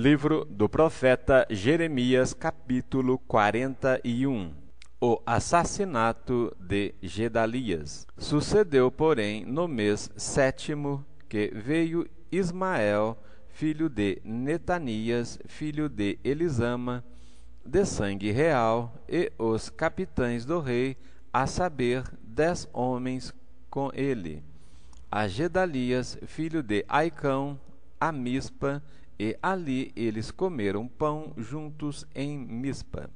Livro do profeta Jeremias, capítulo 41. O assassinato de Gedalias. Sucedeu, porém, no mês 7º, que veio Ismael, filho de Netanias, filho de Elisama, de sangue real, e os capitães do rei, a saber, 10 homens com ele, a Gedalias, filho de Aicão, a Mispa, e ali eles comeram pão juntos em Mispa.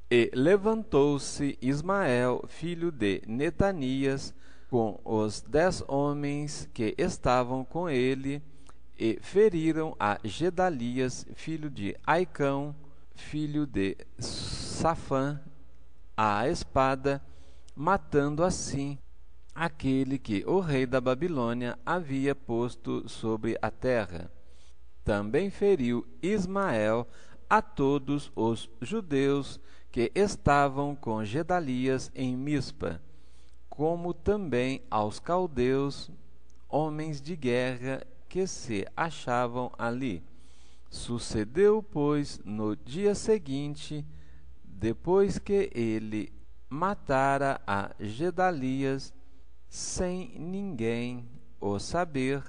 E levantou-se Ismael, filho de Netanias, com os 10 homens que estavam com ele, e feriram a Gedalias, filho de Aicão, filho de Safã, à espada, matando assim aquele que o rei da Babilônia havia posto sobre a terra. Também feriu Ismael a todos os judeus que estavam com Gedalias em Mispa, como também aos caldeus, homens de guerra que se achavam ali. Sucedeu, pois, no dia seguinte, depois que ele matara a Gedalias, sem ninguém o saber,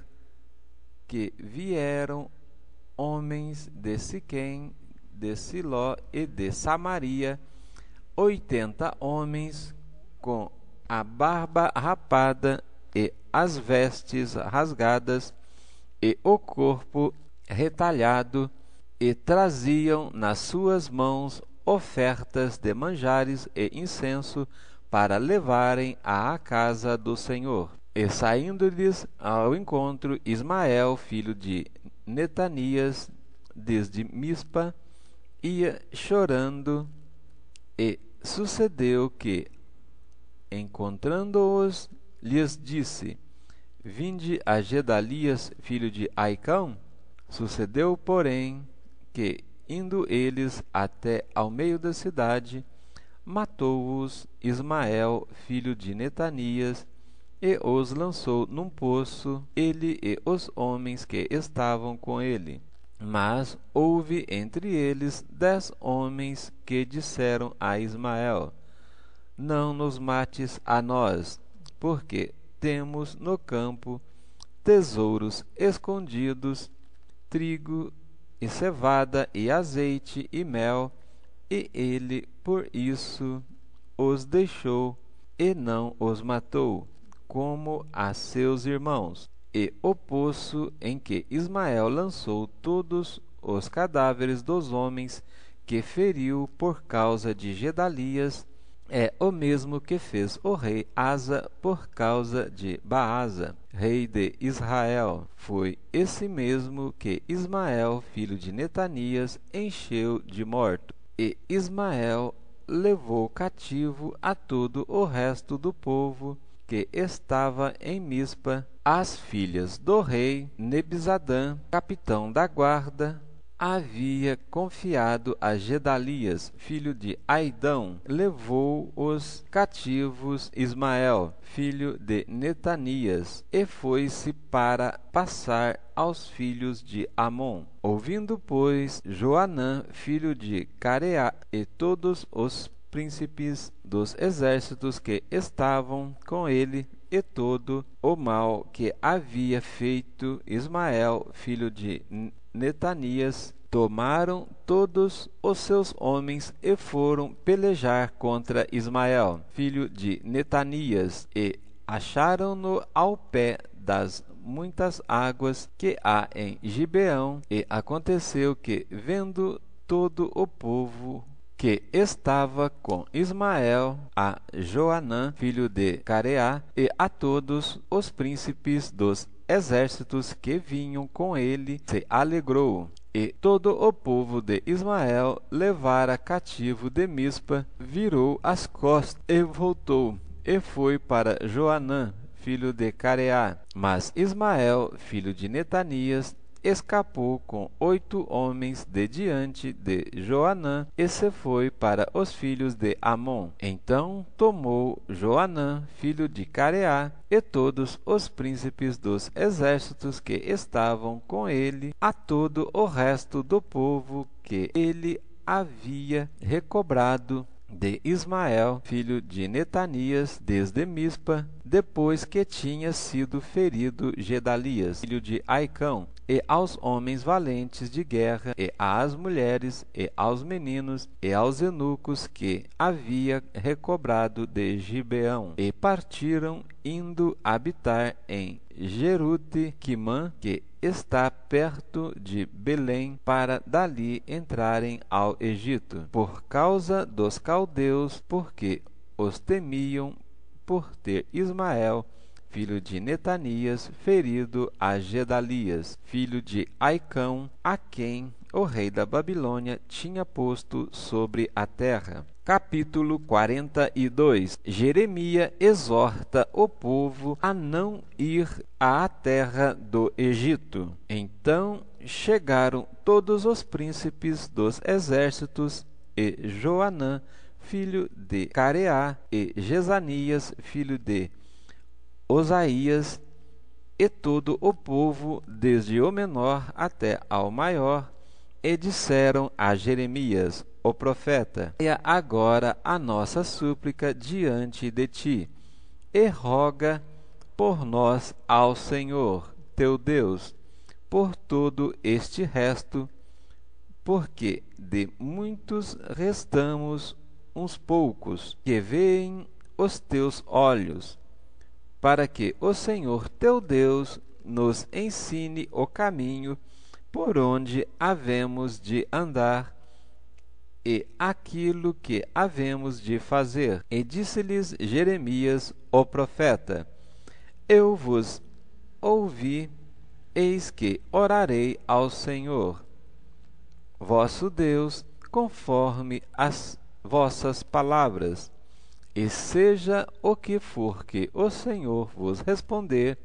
que vieram homens de Siquém, de Siló e de Samaria, 80 homens, com a barba rapada e as vestes rasgadas e o corpo retalhado, e traziam nas suas mãos ofertas de manjares e incenso para levarem à casa do Senhor. E saindo-lhes ao encontro Ismael, filho de Netanias, desde Mispa, ia chorando, e sucedeu que, encontrando-os, lhes disse: Vinde a Gedalias, filho de Aicão? Sucedeu, porém, que, indo eles até ao meio da cidade, matou-os Ismael, filho de Netanias, e os lançou num poço, ele e os homens que estavam com ele. Mas houve entre eles 10 homens que disseram a Ismael: Não nos mates a nós, porque temos no campo tesouros escondidos, trigo e cevada e azeite e mel, e ele por isso os deixou e não os matou, como a seus irmãos. E o poço em que Ismael lançou todos os cadáveres dos homens que feriu por causa de Gedalias é o mesmo que fez o rei Asa por causa de Baasa, rei de Israel. Foi esse mesmo que Ismael, filho de Netanias, encheu de morto. E Ismael levou cativo a todo o resto do povo que estava em Mispa, as filhas do rei Nebizadã, capitão da guarda, havia confiado a Gedalias, filho de Aidão. Levou os cativos Ismael, filho de Netanias, e foi-se para passar aos filhos de Amon. Ouvindo, pois, Joanã, filho de Careá, e todos os príncipes dos exércitos que estavam com ele, e todo o mal que havia feito Ismael, filho de Netanias, tomaram todos os seus homens e foram pelejar contra Ismael, filho de Netanias, e acharam-no ao pé das muitas águas que há em Gibeão. E aconteceu que, vendo todo o povo que estava com Ismael, a Joanã, filho de Careá, e a todos os príncipes dos exércitos que vinham com ele, se alegrou. E todo o povo de Ismael levara cativo de Mispa, virou as costas e voltou, e foi para Joanã, filho de Careá. Mas Ismael, filho de Netanias, escapou com 8 homens de diante de Joanã e se foi para os filhos de Amon. Então tomou Joanã, filho de Careá, e todos os príncipes dos exércitos que estavam com ele, a todo o resto do povo que ele havia recobrado de Ismael, filho de Netanias, desde Mispa, depois que tinha sido ferido Gedalias, filho de Aicão, e aos homens valentes de guerra, e às mulheres, e aos meninos, e aos eunucos que havia recobrado de Gibeão, e partiram, indo habitar em Jerute-Quimã, que está perto de Belém, para dali entrarem ao Egito, por causa dos caldeus, porque os temiam por ter Ismael, filho de Netanias, ferido a Gedalias, filho de Aicão, a quem o rei da Babilônia tinha posto sobre a terra. Capítulo 42. Jeremias exorta o povo a não ir à terra do Egito. Então chegaram todos os príncipes dos exércitos e Joanã, filho de Careá, e Jezanias, filho de Osaías, e todo o povo, desde o menor até ao maior, e disseram a Jeremias, o profeta: Leia agora a nossa súplica diante de ti, e roga por nós ao Senhor, teu Deus, por todo este resto, porque de muitos restamos uns poucos, que veem os teus olhos, para que o Senhor teu Deus nos ensine o caminho por onde havemos de andar e aquilo que havemos de fazer. E disse-lhes Jeremias, o profeta: Eu vos ouvi, eis que orarei ao Senhor, vosso Deus, conforme as vossas palavras. E seja o que for que o Senhor vos responder,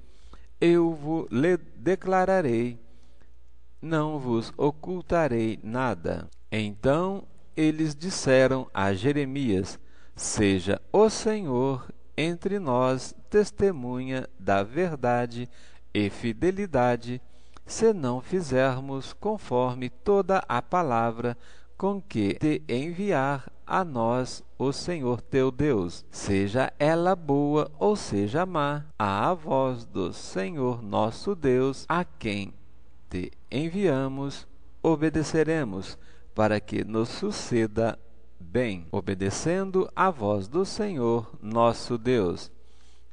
eu vos lhe declararei, não vos ocultarei nada. Então eles disseram a Jeremias: Seja o Senhor entre nós testemunha da verdade e fidelidade, se não fizermos conforme toda a palavra com que te enviar a nós o Senhor teu Deus, seja ela boa ou seja má, à voz do Senhor nosso Deus, a quem te enviamos, obedeceremos, para que nos suceda bem, obedecendo à voz do Senhor nosso Deus.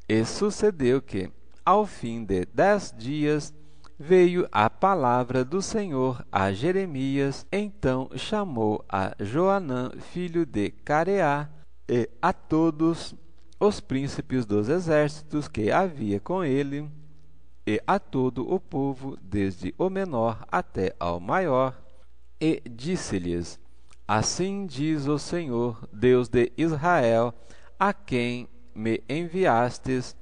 E sucedeu que, ao fim de 10 dias, veio a palavra do Senhor a Jeremias. Então chamou a Joanã, filho de Careá, e a todos os príncipes dos exércitos que havia com ele, e a todo o povo, desde o menor até ao maior, e disse-lhes: Assim diz o Senhor, Deus de Israel, a quem me enviastes,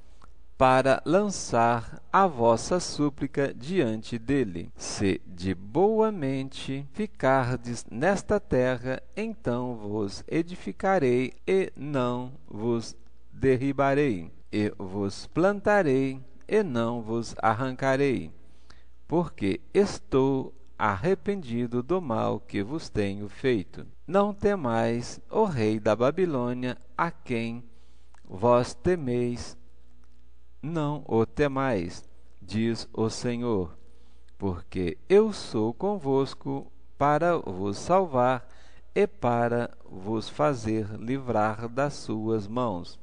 para lançar a vossa súplica diante dele. Se de boa mente ficardes nesta terra, então vos edificarei e não vos derribarei, e vos plantarei e não vos arrancarei, porque estou arrependido do mal que vos tenho feito. Não temais o rei da Babilônia, a quem vós temeis, não o temais, diz o Senhor, porque eu sou convosco para vos salvar e para vos fazer livrar das suas mãos.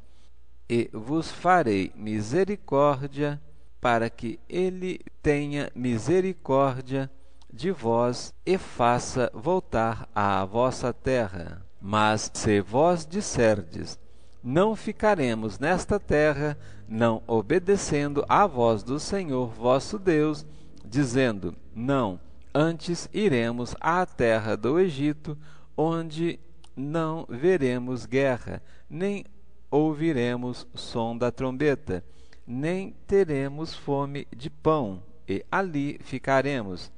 E vos farei misericórdia, para que ele tenha misericórdia de vós e faça voltar à vossa terra. Mas se vós disserdes: Não ficaremos nesta terra, não obedecendo à voz do Senhor vosso Deus, dizendo: Não, antes iremos à terra do Egito, onde não veremos guerra, nem ouviremos som da trombeta, nem teremos fome de pão, e ali ficaremos.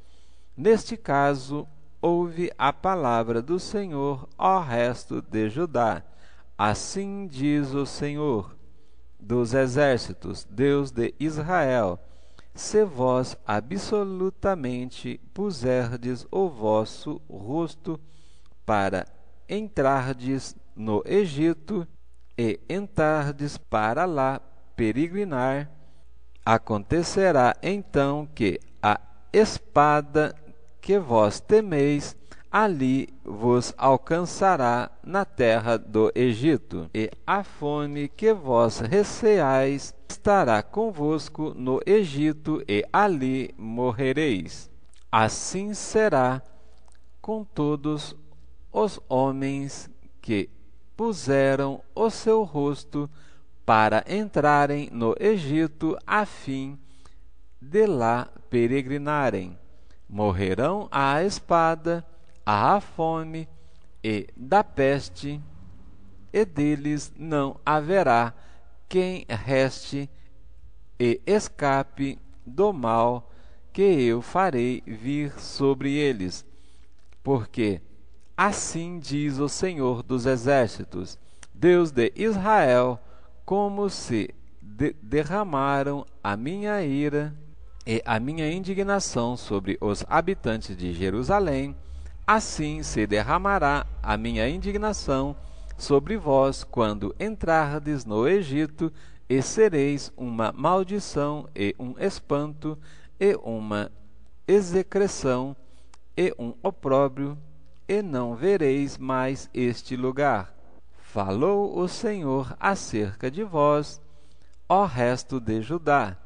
Neste caso, ouve a palavra do Senhor, ó resto de Judá. Assim diz o Senhor dos exércitos, Deus de Israel: se vós absolutamente puserdes o vosso rosto para entrardes no Egito e entrardes para lá peregrinar, acontecerá então que a espada que vós temeis ali vos alcançará na terra do Egito, e a fome que vós receais estará convosco no Egito, e ali morrereis. Assim será com todos os homens que puseram o seu rosto para entrarem no Egito, a fim de lá peregrinarem. Morrerão à espada, à fome e da peste, e deles não haverá quem reste e escape do mal que eu farei vir sobre eles. Porque assim diz o Senhor dos Exércitos, Deus de Israel: como se derramaram a minha ira e a minha indignação sobre os habitantes de Jerusalém, assim se derramará a minha indignação sobre vós quando entrardes no Egito, e sereis uma maldição e um espanto e uma execração e um opróbrio, e não vereis mais este lugar. Falou o Senhor acerca de vós, ó resto de Judá: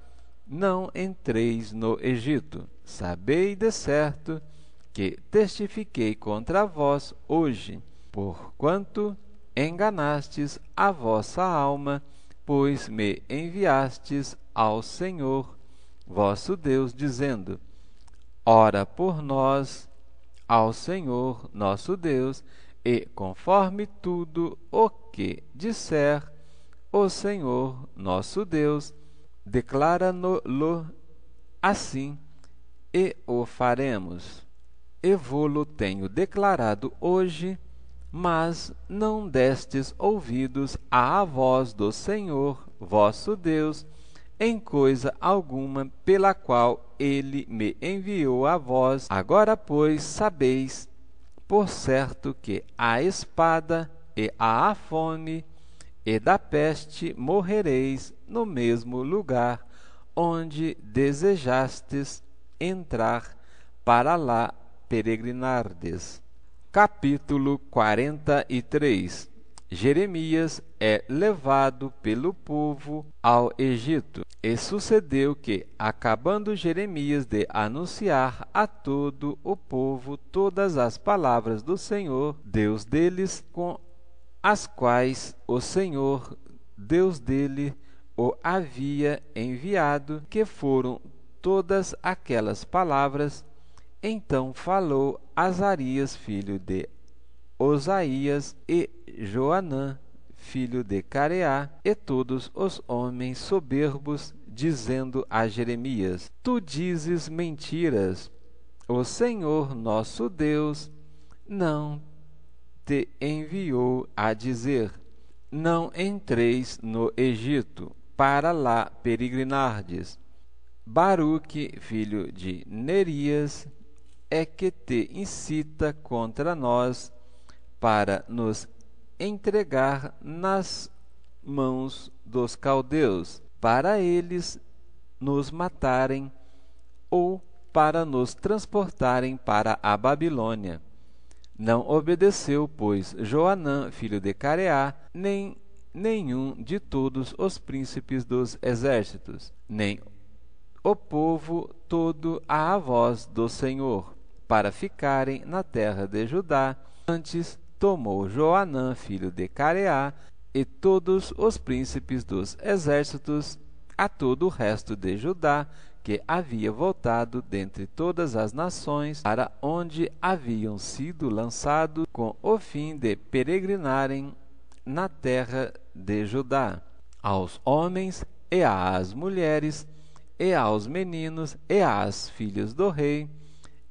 não entreis no Egito. Sabei de certo que testifiquei contra vós hoje, porquanto enganastes a vossa alma, pois me enviastes ao Senhor vosso Deus, dizendo: ora por nós ao Senhor nosso Deus, e conforme tudo o que disser o Senhor nosso Deus, declara-no-lo assim, e o faremos. E vô-lo tenho declarado hoje, mas não destes ouvidos à voz do Senhor vosso Deus, em coisa alguma pela qual ele me enviou a vós. Agora, pois, sabeis por certo que a espada e a fome e da peste morrereis no mesmo lugar onde desejastes entrar para lá peregrinardes. Capítulo 43. Jeremias é levado pelo povo ao Egito. E sucedeu que, acabando Jeremias de anunciar a todo o povo todas as palavras do Senhor, Deus deles, com as quais o Senhor, Deus dele, o havia enviado, que foram todas aquelas palavras, então falou Azarias, filho de Osaías, e Joanã, filho de Careá, e todos os homens soberbos, dizendo a Jeremias: tu dizes mentiras, o Senhor nosso Deus não te enviou a dizer: não entreis no Egito, para lá peregrinardes. Baruque, filho de Nerias, é que te incita contra nós, para nos entregar nas mãos dos caldeus, para eles nos matarem, ou para nos transportarem para a Babilônia. Não obedeceu, pois, Joanã, filho de Careá, nem nenhum de todos os príncipes dos exércitos, nem o povo todo à voz do Senhor, para ficarem na terra de Judá. Antes tomou Joanã, filho de Careá, e todos os príncipes dos exércitos, a todo o resto de Judá, que havia voltado dentre todas as nações, para onde haviam sido lançados, com o fim de peregrinarem na terra de Judá, aos homens e às mulheres, e aos meninos, e às filhas do rei,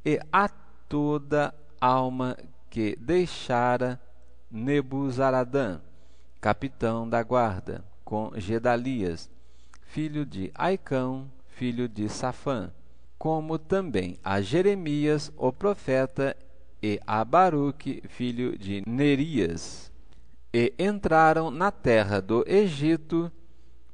e a toda alma que deixara Nebuzaradã, capitão da guarda, com Gedalias, filho de Aicão, filho de Safã, como também a Jeremias, o profeta, e a Baruque, filho de Nerias. E entraram na terra do Egito,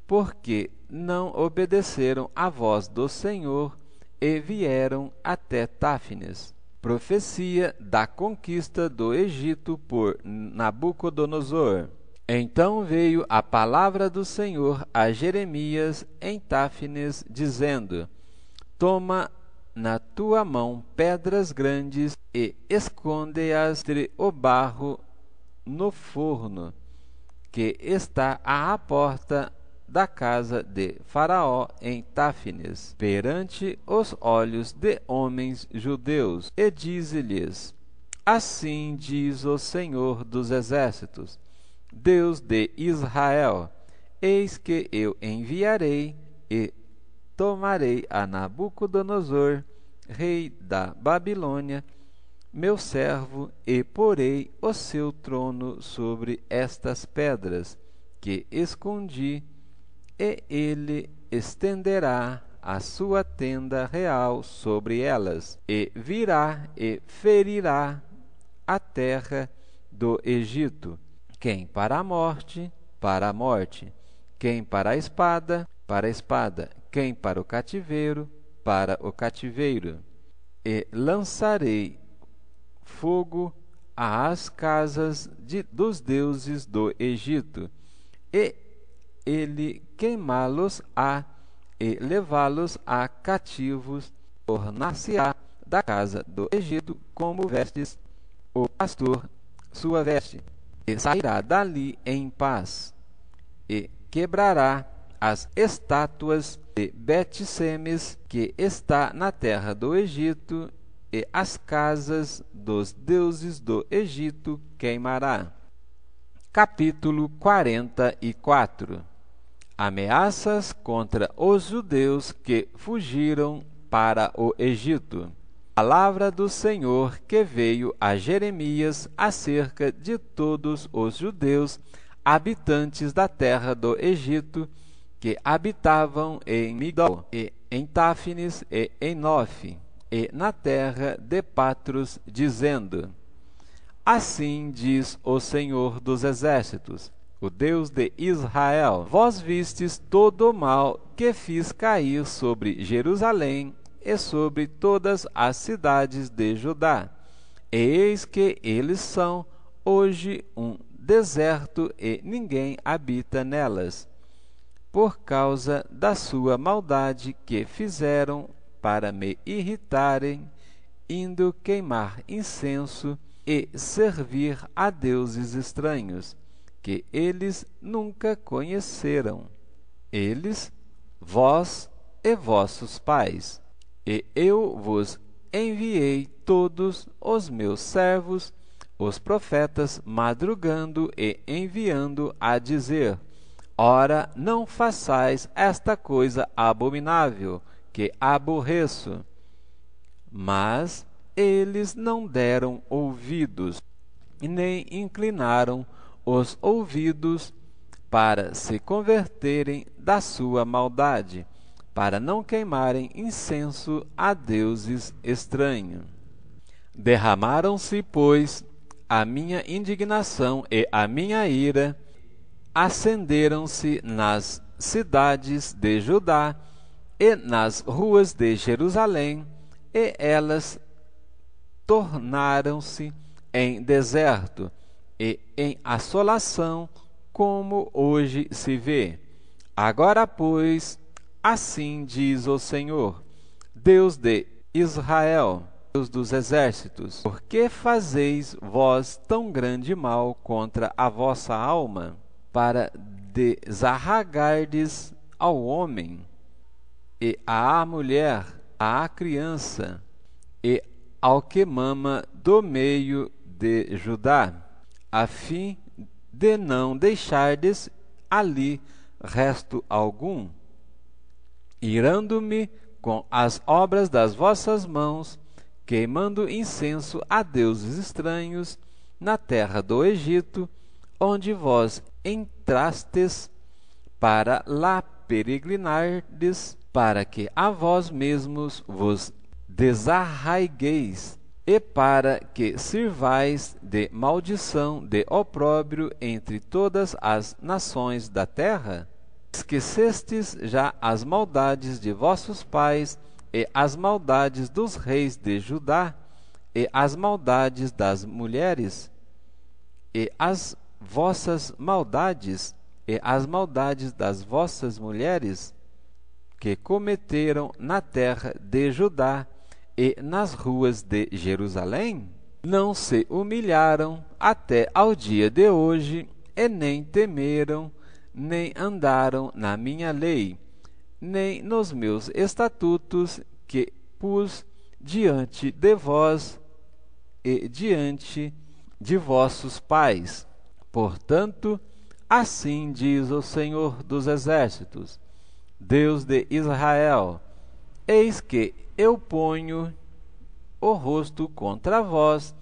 porque não obedeceram à voz do Senhor, e vieram até Táfnis. Profecia da conquista do Egito por Nabucodonosor. Então veio a palavra do Senhor a Jeremias em Táfnis, dizendo: Toma na tua mão pedras grandes e esconde-as entre o barro no forno, que está à porta da casa de Faraó em Táfnis, perante os olhos de homens judeus, e dize-lhes: Assim diz o Senhor dos Exércitos, Deus de Israel: Eis que eu enviarei e tomarei a Nabucodonosor, rei da Babilônia, meu servo, e porei o seu trono sobre estas pedras que escondi, e ele estenderá a sua tenda real sobre elas, e virá e ferirá a terra do Egito, quem para a morte, para a morte, quem para a espada, para a espada, quem para o cativeiro, para o cativeiro. E lançarei fogo às casas dos deuses do Egito, e ele queimá-los-á e levá-los-á cativos, tornar-se-á da casa do Egito como vestes o pastor sua veste, e sairá dali em paz, e quebrará as estátuas de Bet-Semes, que está na terra do Egito, e as casas dos deuses do Egito queimará. Capítulo 44. Ameaças contra os judeus que fugiram para o Egito. Palavra do Senhor que veio a Jeremias acerca de todos os judeus habitantes da terra do Egito, que habitavam em Migdol, e em Táfnis, e em Nofe, e na terra de Patros, dizendo: Assim diz o Senhor dos Exércitos, o Deus de Israel: Vós vistes todo o mal que fiz cair sobre Jerusalém e sobre todas as cidades de Judá. E eis que eles são hoje um deserto e ninguém habita nelas, por causa da sua maldade que fizeram para me irritarem, indo queimar incenso e servir a deuses estranhos, que eles nunca conheceram, eles, vós e vossos pais. E eu vos enviei todos os meus servos, os profetas, madrugando e enviando a dizer: Ora, não façais esta coisa abominável, que aborreço. Mas eles não deram ouvidos, nem inclinaram os ouvidos para se converterem da sua maldade, para não queimarem incenso a deuses estranhos. Derramaram-se, pois, a minha indignação e a minha ira, acenderam-se nas cidades de Judá e nas ruas de Jerusalém, e elas tornaram-se em deserto e em assolação, como hoje se vê. Agora, pois, assim diz o Senhor, Deus de Israel, Deus dos exércitos: Por que fazeis vós tão grande mal contra a vossa alma, para desarraigardes ao homem, e à mulher, à criança, e ao que mama do meio de Judá, a fim de não deixardes ali resto algum? irando-me com as obras das vossas mãos, queimando incenso a deuses estranhos na terra do Egito, onde vós entrastes para lá peregrinardes, para que a vós mesmos vos desarraigueis, e para que sirvais de maldição, de opróbrio entre todas as nações da terra? Esquecestes já as maldades de vossos pais, e as maldades dos reis de Judá, e as maldades das mulheres, e as vossas maldades, e as maldades das vossas mulheres, que cometeram na terra de Judá e nas ruas de Jerusalém? Não se humilharam até ao dia de hoje, e nem temeram, nem andaram na minha lei, nem nos meus estatutos que pus diante de vós e diante de vossos pais. Portanto, assim diz o Senhor dos Exércitos, Deus de Israel: eis que eu ponho o rosto contra vós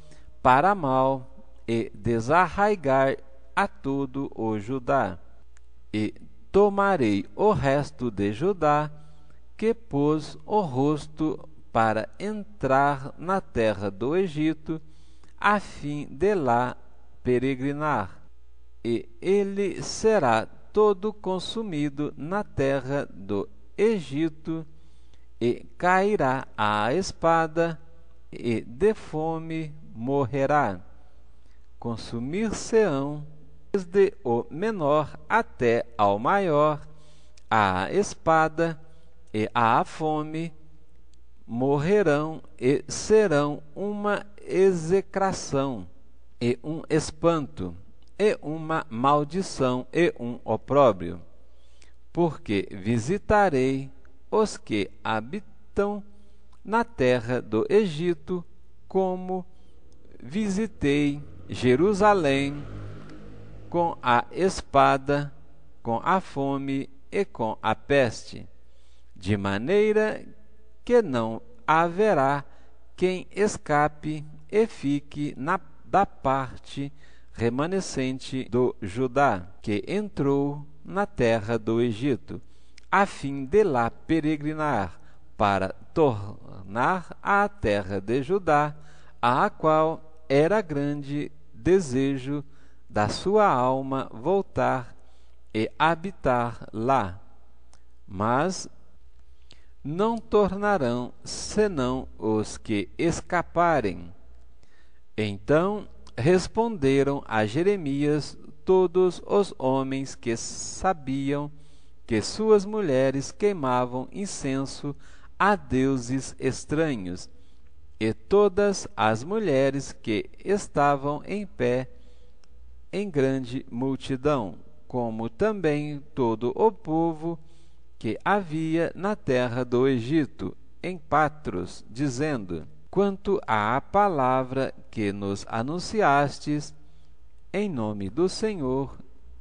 para mal, e desarraigar a todo o Judá, e tomarei o resto de Judá, que pôs o rosto para entrar na terra do Egito, a fim de lá peregrinar, e ele será todo consumido na terra do Egito, e cairá à espada, e de fome morrerá. Consumir-se-ão, desde o menor até ao maior, à espada e à fome, morrerão e serão uma execração, e um espanto, e uma maldição, e um opróbrio. Porque visitarei os que habitam na terra do Egito, como visitei Jerusalém, com a espada, com a fome e com a peste, de maneira que não haverá quem escape e fique da parte remanescente do Judá, que entrou na terra do Egito, a fim de lá peregrinar, para tornar à terra de Judá, a qual era grande desejo da sua alma voltar e habitar lá. Mas não tornarão senão os que escaparem. Então responderam a Jeremias todos os homens que sabiam que suas mulheres queimavam incenso a deuses estranhos, e todas as mulheres que estavam em pé em grande multidão, como também todo o povo que havia na terra do Egito, em Patros, dizendo: quanto à palavra que nos anunciastes, em nome do Senhor,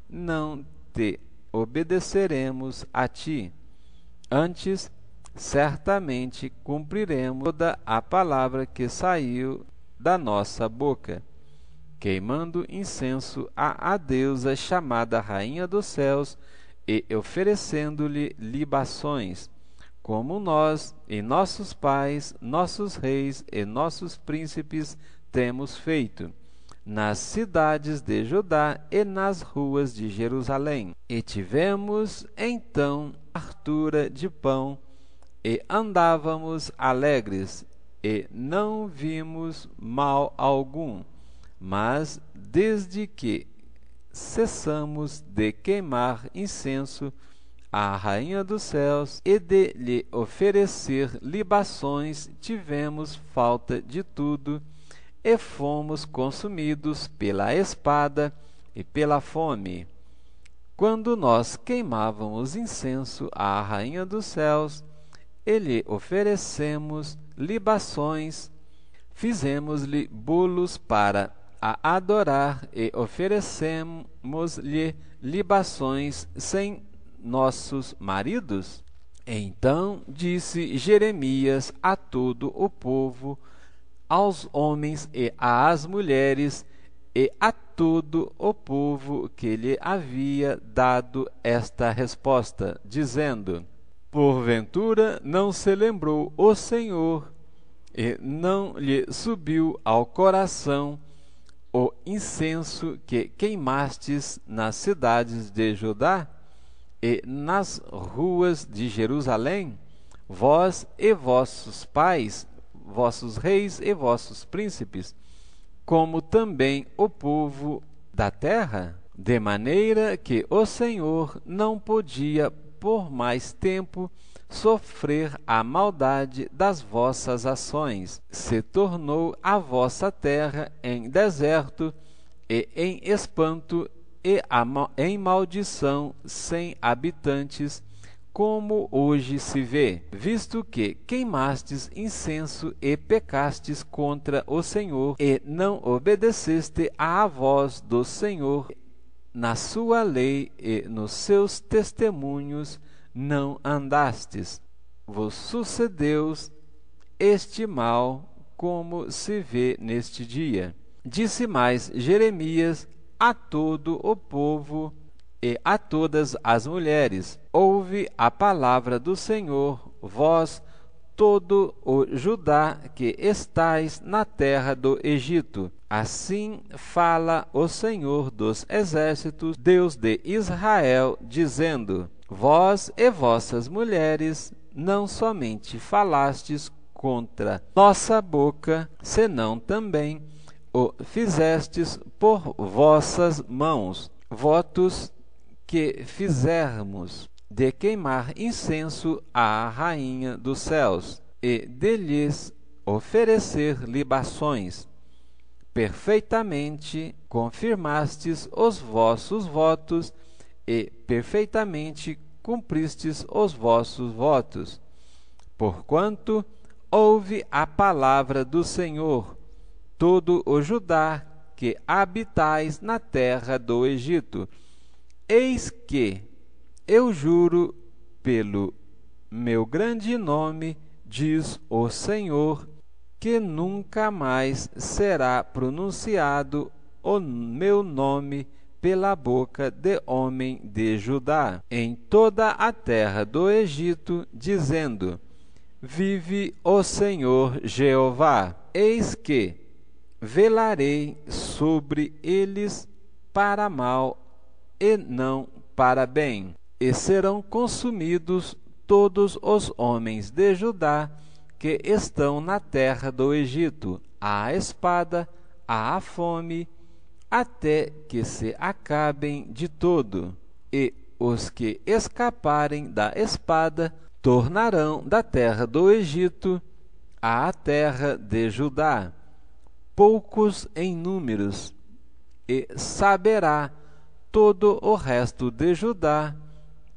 não te obedeceremos a ti. Antes, certamente cumpriremos toda a palavra que saiu da nossa boca, queimando incenso à deusa chamada Rainha dos Céus e oferecendo-lhe libações, como nós e nossos pais, nossos reis e nossos príncipes temos feito, nas cidades de Judá e nas ruas de Jerusalém. E tivemos então fartura de pão, e andávamos alegres, e não vimos mal algum. Mas desde que cessamos de queimar incenso à Rainha dos Céus e de lhe oferecer libações, tivemos falta de tudo, e fomos consumidos pela espada e pela fome. Quando nós queimávamos incenso à Rainha dos Céus e lhe oferecemos libações, fizemos-lhe bolos para a adorar e oferecemos-lhe libações sem nossos maridos? Então disse Jeremias a todo o povo, aos homens e às mulheres, e a todo o povo que lhe havia dado esta resposta, dizendo: Porventura não se lembrou o Senhor, e não lhe subiu ao coração o incenso que queimastes nas cidades de Judá e nas ruas de Jerusalém, vós e vossos pais, vossos reis e vossos príncipes, como também o povo da terra? De maneira que o Senhor não podia por mais tempo sofrer a maldade das vossas ações. Se tornou a vossa terra em deserto e em espanto e em maldição sem habitantes, como hoje se vê, visto que queimastes incenso e pecastes contra o Senhor, e não obedeceste à voz do Senhor, na sua lei e nos seus testemunhos não andastes. Vos sucedeu este mal, como se vê neste dia. Disse mais Jeremias a todo o povo e a todas as mulheres: ouve a palavra do Senhor, vós, todo o Judá que estais na terra do Egito. Assim fala o Senhor dos exércitos, Deus de Israel, dizendo: Vós e vossas mulheres não somente falastes contra nossa boca, senão também o fizestes por vossas mãos, votos que fizermos de queimar incenso à rainha dos céus e de lhes oferecer libações. Perfeitamente confirmastes os vossos votos e perfeitamente cumpristes os vossos votos. Porquanto ouve a palavra do Senhor, todo o Judá que habitais na terra do Egito. Eis que eu juro pelo meu grande nome, diz o Senhor, que nunca mais será pronunciado o meu nome pela boca de homem de Judá em toda a terra do Egito, dizendo: Vive o Senhor Jeová. Eis que velarei sobre eles para mal e não para bem, e serão consumidos todos os homens de Judá que estão na terra do Egito, à espada, à fome, até que se acabem de todo. E os que escaparem da espada tornarão da terra do Egito à terra de Judá, poucos em números, e saberá todo o resto de Judá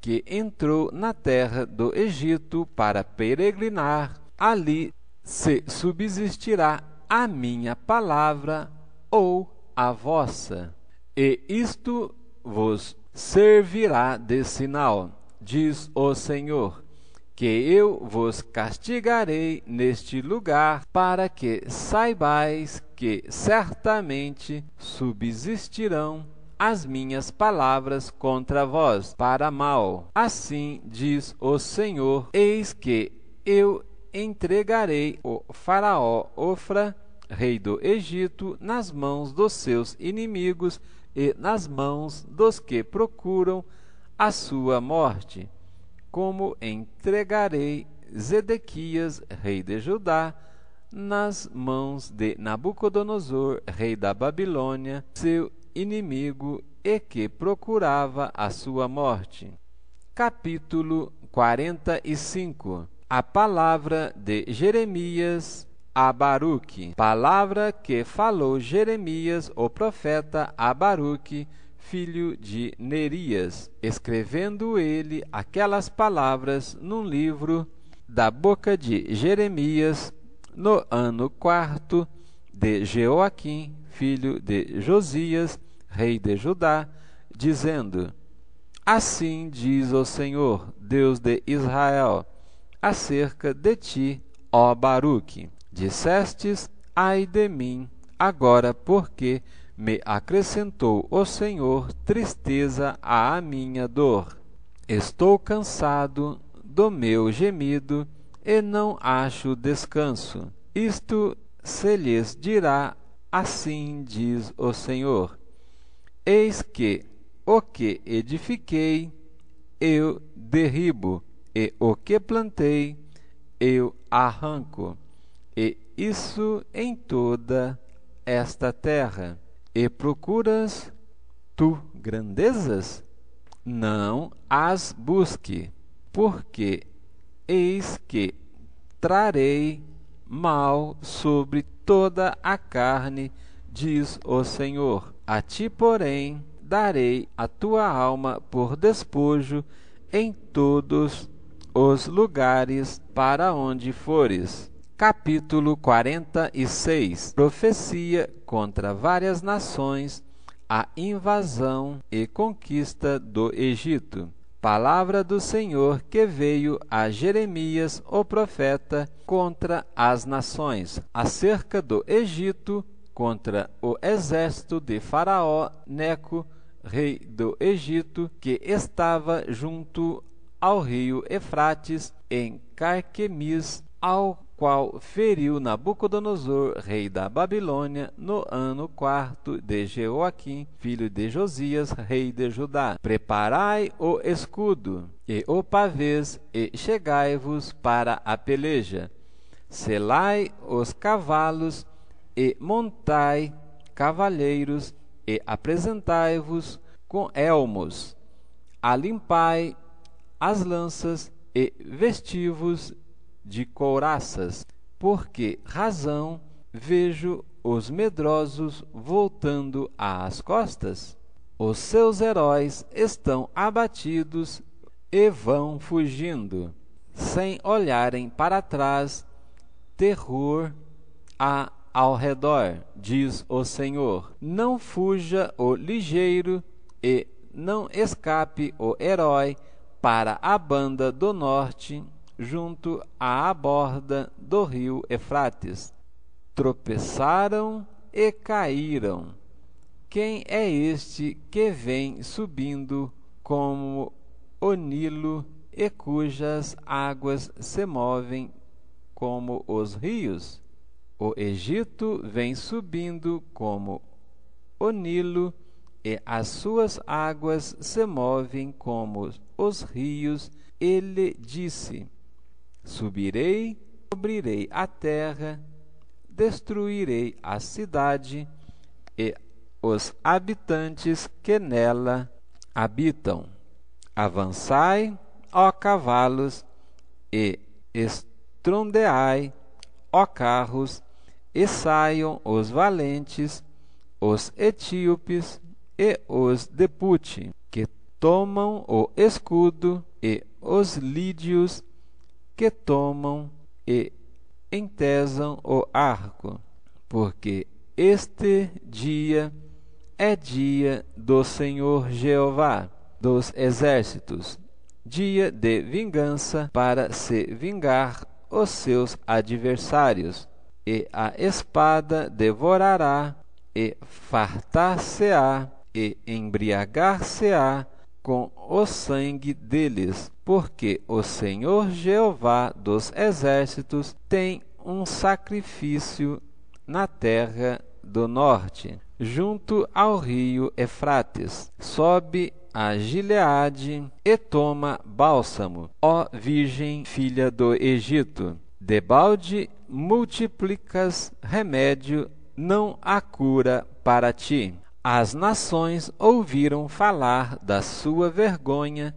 que entrou na terra do Egito para peregrinar, ali se subsistirá a minha palavra ou a vossa. E isto vos servirá de sinal, diz o Senhor, que eu vos castigarei neste lugar, para que saibais que certamente subsistirão as minhas palavras contra vós, para mal. Assim diz o Senhor: eis que eu entregarei o faraó Ofra, rei do Egito, nas mãos dos seus inimigos e nas mãos dos que procuram a sua morte, como entregarei Zedequias, rei de Judá, nas mãos de Nabucodonosor, rei da Babilônia, seu inimigo e que procurava a sua morte. Capítulo 45. A palavra de Jeremias a Baruque. Palavra que falou Jeremias, o profeta, a Baruque, filho de Nerias, escrevendo ele aquelas palavras num livro da boca de Jeremias, no ano 4 de Jeoaquim, filho de Josias, rei de Judá, dizendo: Assim diz o Senhor, Deus de Israel, acerca de ti, ó Baruque. Dissestes: ai de mim, agora porque me acrescentou o Senhor tristeza à minha dor. Estou cansado do meu gemido e não acho descanso. Isto se lhes dirá: assim diz o Senhor: eis que o que edifiquei eu derribo, e o que plantei eu arranco, e isso em toda esta terra. E procuras tu grandezas? Não as busque, porque eis que trarei mal sobre toda a carne, diz o Senhor. A ti, porém, darei a tua alma por despojo em todos os lugares para onde fores. Capítulo 46. Profecia contra várias nações, a invasão e conquista do Egito. Palavra do Senhor que veio a Jeremias, o profeta, contra as nações, acerca do Egito, contra o exército de Faraó Neco, rei do Egito, que estava junto ao rio Eufrates, em Carquemis, ao qual feriu Nabucodonosor, rei da Babilônia, no ano 4 de Jeoaquim, filho de Josias, rei de Judá. Preparai o escudo e o pavês, e chegai-vos para a peleja. Selai os cavalos, e montai cavaleiros, e apresentai-vos com elmos. Alimpai as lanças, e vesti-vos de couraças, porque razão vejo os medrosos voltando às costas? Os seus heróis estão abatidos e vão fugindo, sem olharem para trás. Terror há ao redor, diz o Senhor. Não fuja o ligeiro e não escape o herói para a banda do norte, junto à borda do rio Eufrates. Tropeçaram e caíram. Quem é este que vem subindo como o Nilo, e cujas águas se movem como os rios? O Egito vem subindo como o Nilo, e as suas águas se movem como os rios. Ele disse: subirei, cobrirei a terra, destruirei a cidade e os habitantes que nela habitam. Avançai, ó cavalos, e estrondeai, ó carros, e saiam os valentes, os etíopes e os de Pute, que tomam o escudo, e os lídios, que tomam e entesam o arco, porque este dia é dia do Senhor Jeová dos exércitos, dia de vingança, para se vingar os seus adversários, e a espada devorará, e fartar-se-á, e embriagar-se-á com o sangue deles, porque o Senhor Jeová dos exércitos tem um sacrifício na terra do norte, junto ao rio Eufrates. Sobe a Gileade e toma bálsamo, ó Virgem filha do Egito. Debalde multiplicas remédio, não há cura para ti. As nações ouviram falar da sua vergonha,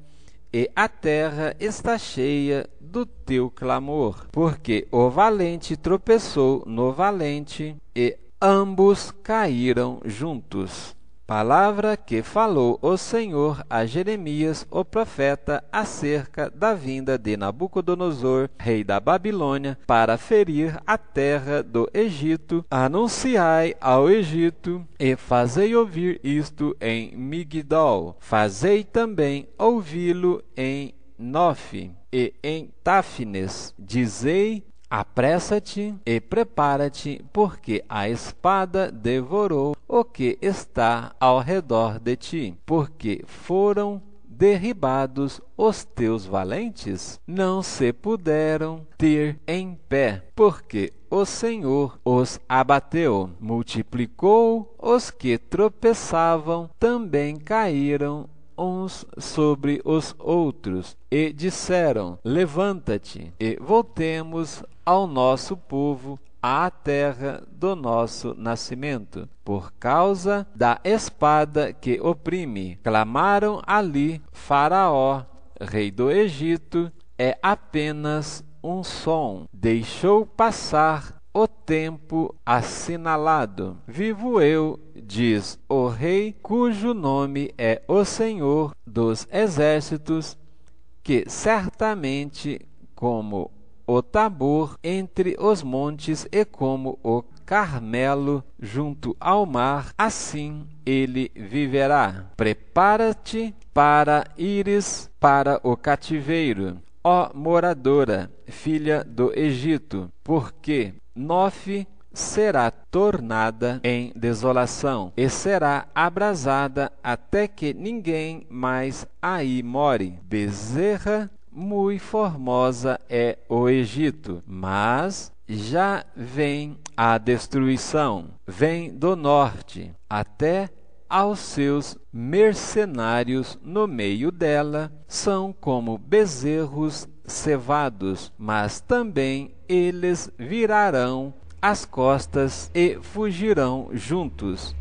e a terra está cheia do teu clamor, porque o valente tropeçou no valente, e ambos caíram juntos. Palavra que falou o Senhor a Jeremias, o profeta, acerca da vinda de Nabucodonosor, rei da Babilônia, para ferir a terra do Egito. Anunciai ao Egito e fazei ouvir isto em Migdol. Fazei também ouvi-lo em Nofe e em Táfnis. Dizei: apressa-te e prepara-te, porque a espada devorou o que está ao redor de ti. Porque foram derribados os teus valentes, não se puderam ter em pé, porque o Senhor os abateu. Multiplicou os que tropeçavam, também caíram uns sobre os outros, e disseram: levanta-te e voltemos ao nosso povo, à terra do nosso nascimento, por causa da espada que oprime. Clamaram ali: Faraó, rei do Egito, é apenas um som. Deixou passar o tempo assinalado. Vivo eu, diz o rei, cujo nome é o Senhor dos Exércitos, que certamente como o Tabor entre os montes e como o Carmelo junto ao mar, assim ele viverá. Prepara-te para ires para o cativeiro, ó moradora, filha do Egito, porque Nofe será tornada em desolação e será abrasada até que ninguém mais aí more. Bezerra muito formosa é o Egito, mas já vem a destruição. Vem do norte, até aos seus mercenários no meio dela, são como bezerros cevados, mas também eles virarão as costas e fugirão juntos.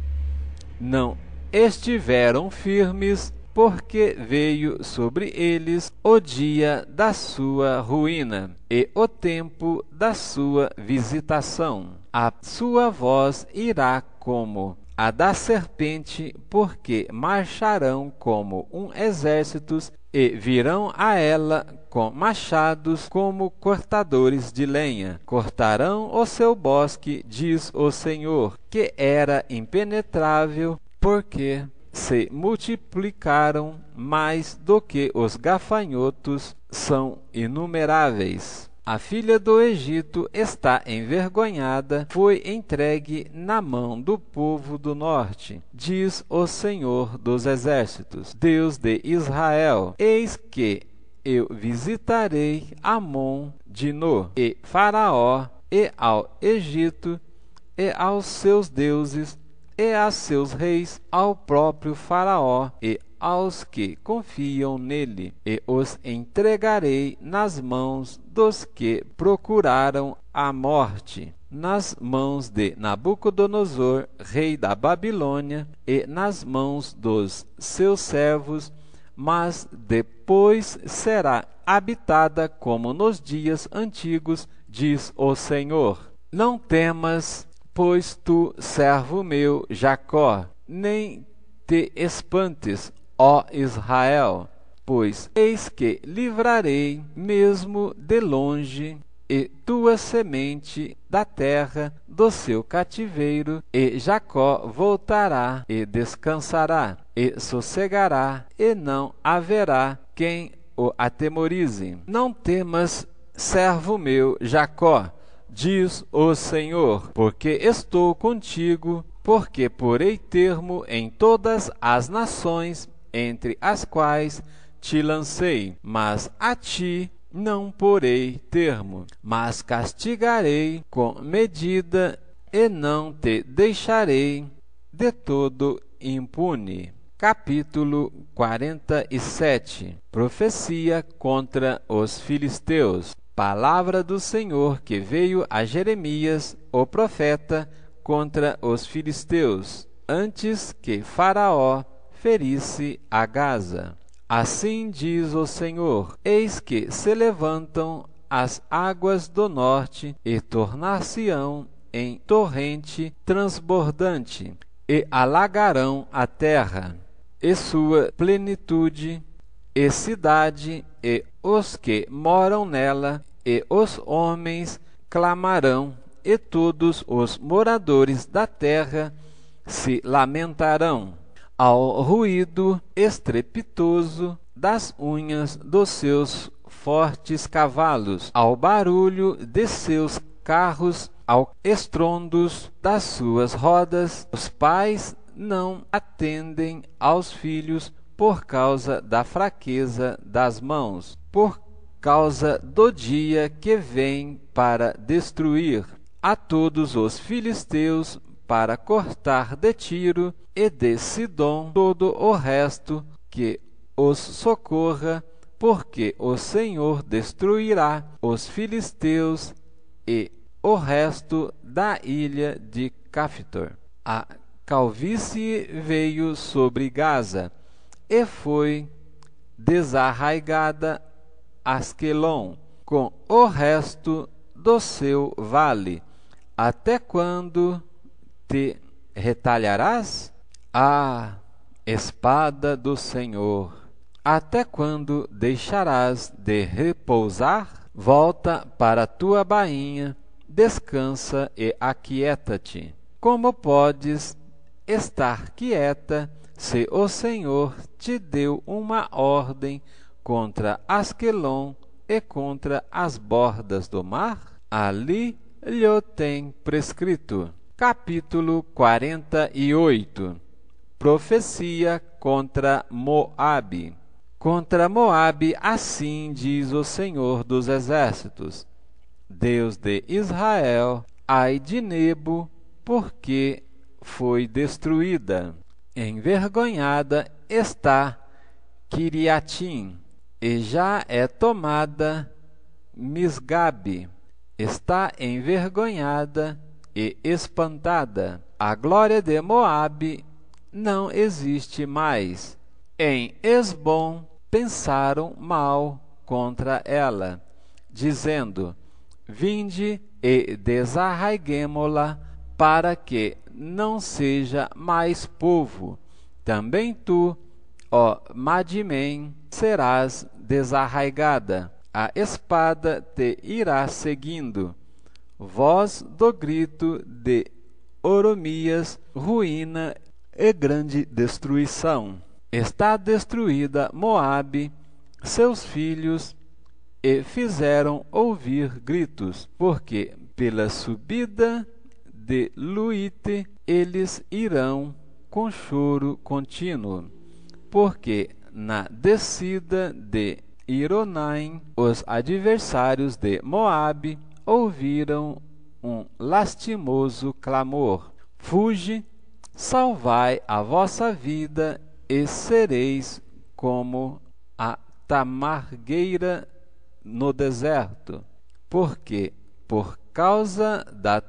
Não estiveram firmes, porque veio sobre eles o dia da sua ruína e o tempo da sua visitação. A sua voz irá como a da serpente, porque marcharão como um exército e virão a ela com machados como cortadores de lenha. Cortarão o seu bosque, diz o Senhor, que era impenetrável, porque se multiplicaram mais do que os gafanhotos, são inumeráveis. A filha do Egito está envergonhada, foi entregue na mão do povo do norte, diz o Senhor dos Exércitos, Deus de Israel. Eis que eu visitarei Amon de No, e Faraó, e ao Egito, e aos seus deuses, e a seus reis, ao próprio Faraó, e aos que confiam nele, e os entregarei nas mãos dos que procuraram a morte, nas mãos de Nabucodonosor, rei da Babilônia, e nas mãos dos seus servos, mas depois será habitada como nos dias antigos, diz o Senhor. Não temas, pois tu, servo meu, Jacó, nem te espantes, ó Israel, pois eis que livrarei mesmo de longe e tua semente da terra do seu cativeiro, e Jacó voltará e descansará, e sossegará, e não haverá quem o atemorize. Não temas, servo meu, Jacó, diz o Senhor, porque estou contigo, porque porei termo em todas as nações entre as quais te lancei, mas a ti não porei termo, mas castigarei com medida e não te deixarei de todo impune. Capítulo 47. Profecia contra os filisteus. Palavra do Senhor que veio a Jeremias, o profeta, contra os filisteus, antes que Faraó ferisse a Gaza. Assim diz o Senhor: eis que se levantam as águas do norte e tornar-se-ão em torrente transbordante, e alagarão a terra, e sua plenitude, e cidade, e os que moram nela, e os homens clamarão, e todos os moradores da terra se lamentarão ao ruído estrepitoso das unhas dos seus fortes cavalos, ao barulho de seus carros, ao estrondos das suas rodas. Os pais não atendem aos filhos por causa da fraqueza das mãos, por causa do dia que vem para destruir a todos os filisteus, para cortar de Tiro e de Sidom todo o resto que os socorra, porque o Senhor destruirá os filisteus e o resto da ilha de Caftor. A calvície veio sobre Gaza e foi desarraigada Asquelon com o resto do seu vale. Até quando te retalharás? Ah, espada do Senhor! Até quando deixarás de repousar? Volta para a tua bainha, descansa e aquieta-te. Como podes estar quieta se o Senhor te deu uma ordem contra Asquelon e contra as bordas do mar? Ali lhe tem prescrito. Capítulo 48. Profecia contra Moabe. Contra Moabe, assim diz o Senhor dos Exércitos, Deus de Israel: ai de Nebo, porque foi destruída. Envergonhada está Quiriatim, e já é tomada Misgabe. Está envergonhada e espantada. A glória de Moabe não existe mais. Em Esbom pensaram mal contra ela, dizendo: vinde e desarraiguemo-la, para que não seja mais povo. Também tu, ó Madimém, serás desarraigada. A espada te irá seguindo. Voz do grito de Oromias, ruína e grande destruição. Está destruída Moabe, seus filhos, e fizeram ouvir gritos, porque pela subida de Luíte eles irão com choro contínuo, porque na descida de Ironaim os adversários de Moabe ouviram um lastimoso clamor. Fuge, salvai a vossa vida, e sereis como a tamargueira no deserto, porque por causa da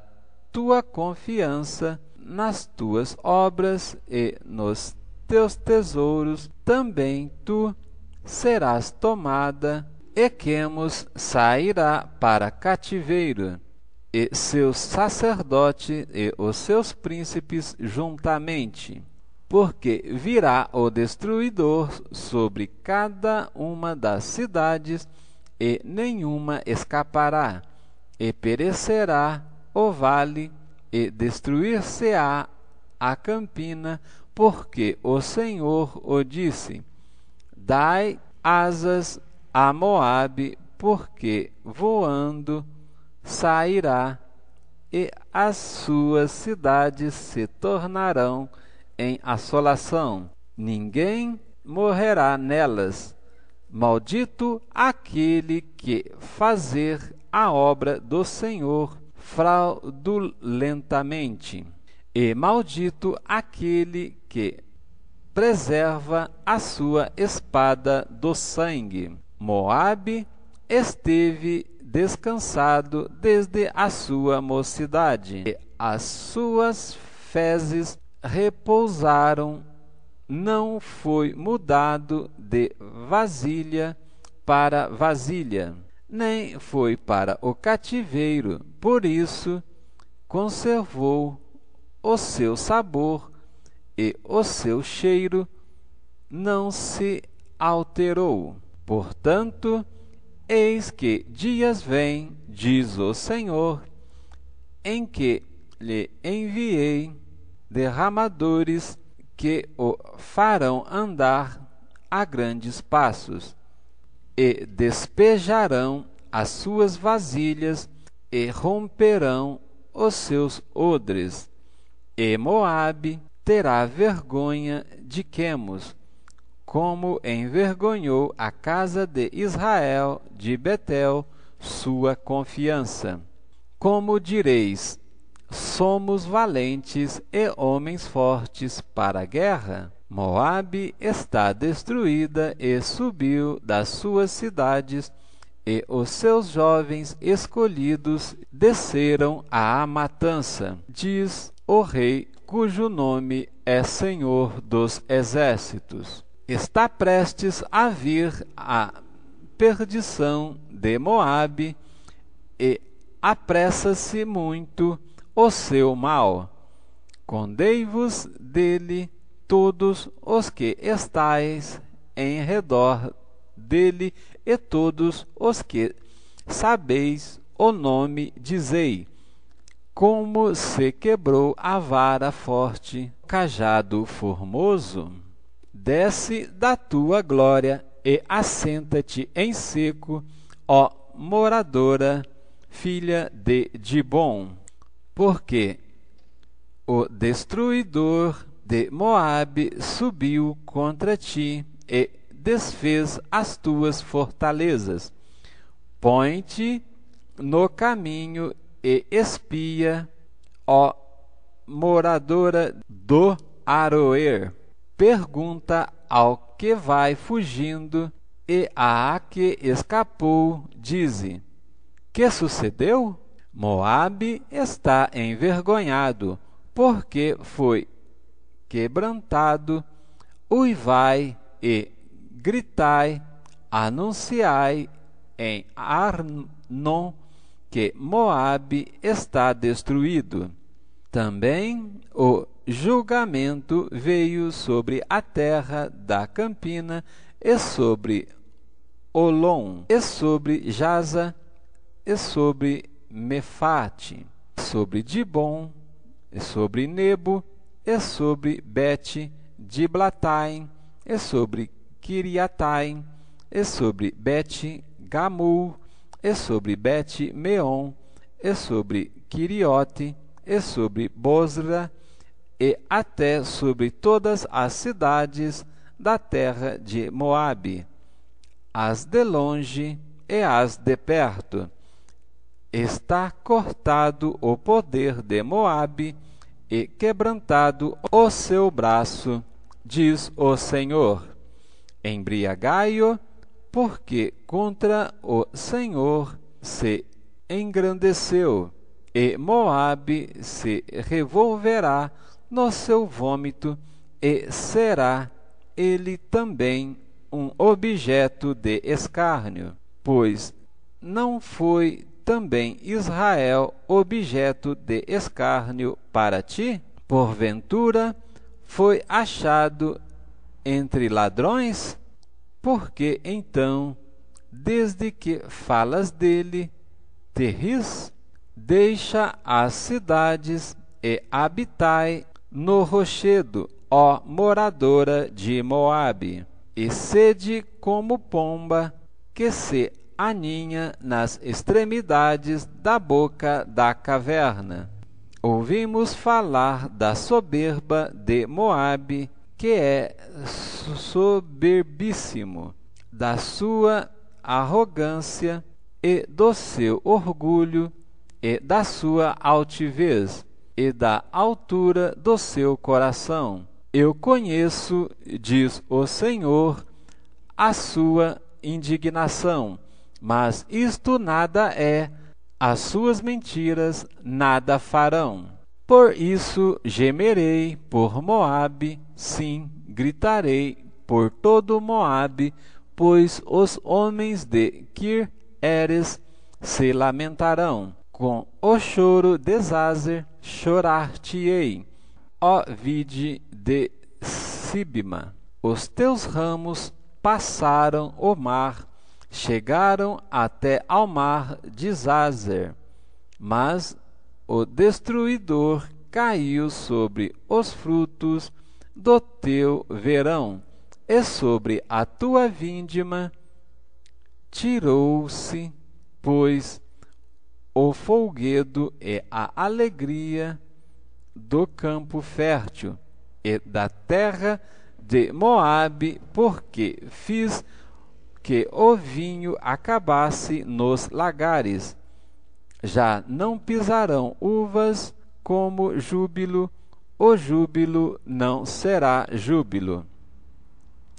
tua confiança nas tuas obras e nos teus tesouros, também tu serás tomada, e Quemos sairá para cativeiro, e seus sacerdotes e os seus príncipes juntamente. Porque virá o destruidor sobre cada uma das cidades, e nenhuma escapará, e perecerá o vale, e destruir-se-á a campina, porque o Senhor o disse: dai asas a Moabe, porque voando sairá, e as suas cidades se tornarão em assolação. Ninguém morrerá nelas. Maldito aquele que fazer a obra do Senhor fraudulentamente, e maldito aquele que preserva a sua espada do sangue. Moabe esteve descansado desde a sua mocidade, e as suas fezes repousaram, não foi mudado de vasilha para vasilha, nem foi para o cativeiro, por isso conservou o seu sabor e o seu cheiro não se alterou. Portanto, eis que dias vêm, diz o Senhor, em que lhe enviei derramadores que o farão andar a grandes passos, e despejarão as suas vasilhas, e romperão os seus odres. E Moabe terá vergonha de Quemos, como envergonhou a casa de Israel de Betel, sua confiança. Como direis, somos valentes e homens fortes para a guerra? Moabe está destruída e subiu das suas cidades, e os seus jovens escolhidos desceram à matança, diz o rei, cujo nome é Senhor dos Exércitos. Está prestes a vir a perdição de Moabe, e apressa-se muito o seu mal. Condei-vos dele todos os que estáis em redor dele, e todos os que sabeis o nome, dizei: como se quebrou a vara forte, cajado formoso. Desce da tua glória e assenta-te em seco, ó moradora, filha de Dibom, porque o destruidor de Moabe subiu contra ti e desfez as tuas fortalezas. Põe-te no caminho e espia, ó moradora do Aroer. Pergunta ao que vai fugindo, e à que escapou, dize: que sucedeu? Moabe está envergonhado, porque foi quebrantado. Uivai e gritai, anunciai em Arnon que Moabe está destruído. Também o julgamento veio sobre a terra da campina, e sobre Olom, e sobre Jaza, e sobre Mefate, sobre Dibom, e sobre Nebo, e sobre Bet Diblatain, e sobre Kiriataim, e sobre Bet Gamul, e sobre Bet Meon, e sobre Quiriote, e sobre Bosra, e até sobre todas as cidades da terra de Moabe, as de longe e as de perto. Está cortado o poder de Moabe e quebrantado o seu braço, diz o Senhor. Embriagai-o, porque contra o Senhor se engrandeceu, e Moabe se revolverá no seu vômito, e será ele também um objeto de escárnio. Pois não foi também Israel objeto de escárnio para ti? Porventura foi achado entre ladrões? Porque então, desde que falas dele, te ris? Deixa as cidades e habitai no rochedo, ó moradora de Moabe, e sede como pomba que se aninha nas extremidades da boca da caverna. Ouvimos falar da soberba de Moabe, que é soberbíssimo, da sua arrogância e do seu orgulho, e da sua altivez, e da altura do seu coração. Eu conheço, diz o Senhor, a sua indignação, mas isto nada é, as suas mentiras nada farão. Por isso gemerei por Moabe, sim, gritarei por todo Moabe, pois os homens de Kir-Eres se lamentarão. Com o choro de Zazer chorar-te-ei, ó vide de Sibma. Os teus ramos passaram o mar, chegaram até ao mar de Zazer, mas o destruidor caiu sobre os frutos do teu verão, e sobre a tua vindima tirou-se, pois, o folguedo e a alegria do campo fértil e da terra de Moabe, porque fiz que o vinho acabasse nos lagares. Já não pisarão uvas como júbilo, o júbilo não será júbilo.